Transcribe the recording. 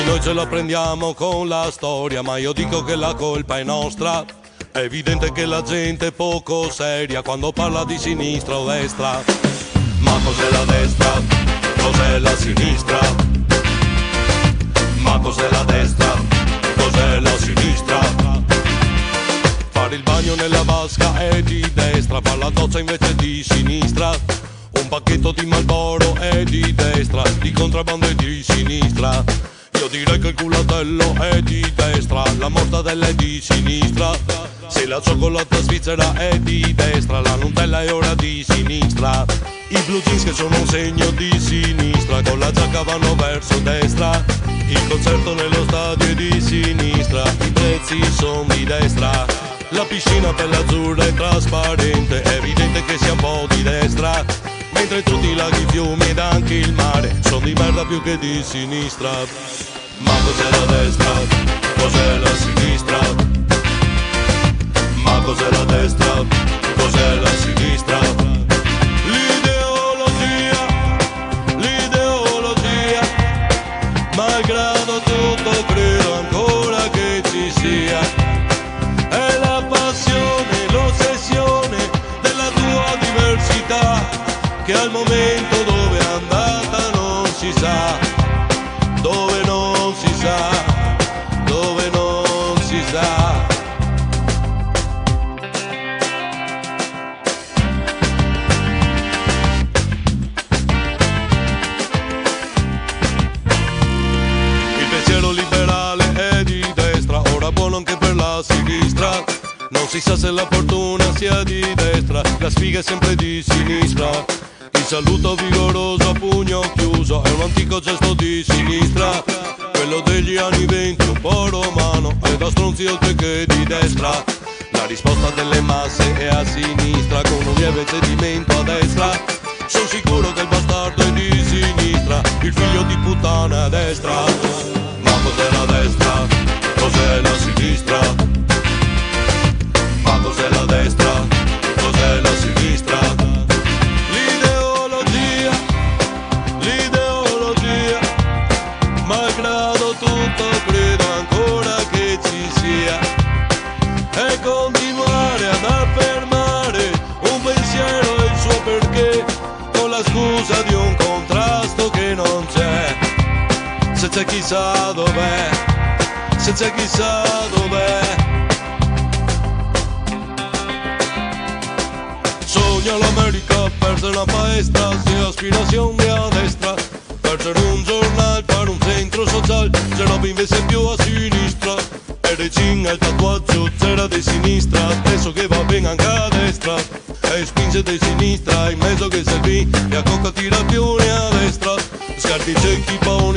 noi ce la prendiamo con la storia, ma io dico che la colpa è nostra. È evidente che la gente è poco seria quando parla di sinistra o destra. Ma cos'è la destra? Cos'è la sinistra? Ma cos'è la destra? Cos'è la sinistra? Fare il bagno nella vasca è di destra, fare la doccia invece di sinistra. Un pacchetto di Marlboro è di destra, di contrabbando è di sinistra. Io direi che il culatello è di destra, la mortadella è di sinistra. Se la cioccolata svizzera è di destra, la Nutella è ora di sinistra. I blue jeans che sono un segno di sinistra, con la giacca vanno verso destra. Il concerto nello stadio è di sinistra, i prezzi sono di destra. La piscina bella azzurra è trasparente, è evidente che sia un po' di destra. Mentre tutti i laghi, i fiumi ed anche il mare sono di merda più che di sinistra. Ma cos'è la destra? Cos'è la sinistra? Ma cos'è la destra? Cos'è la sinistra? L'ideologia, malgrado tutto credo ancora che ci sia. È la passione, l'ossessione della tua diversità, che al momento dove è andata non si sa, dove non si sa, dove non si sa. Il pensiero liberale è di destra, ora buono anche per la sinistra. Non si sa se la fortuna sia di destra, la sfiga è sempre di sinistra. Il saluto vigoroso a pugno chiuso è un antico gesto di sinistra. Quello degli anni 20 un po' romano è da stronzi oltre che di destra. La risposta delle masse è a sinistra, con un lieve cedimento a destra. Sono sicuro che il bastardo è di sinistra, il figlio di puttana è a destra. Ma cos'è la destra? Cos'è la sinistra? Ma cos'è la destra? Cos'è la sinistra? L'ideologia, malgrado tutto credo ancora che ci sia. E continuare ad affermare un pensiero e il suo perché, con la scusa di un contrasto che non c'è. Se c'è chissà dov'è, se c'è chissà dov'è. Sogna l'America, perse la palestra, sin aspiración de a destra. Perder un giornale, fare un centro social, se no invece più a sinistra. E recinga il tatuaggio, c'era di sinistra, adesso che va bene anche a destra. E spinge di sinistra, in mezzo che servì, e a cocca tira più a destra. Scarti cecchi, paone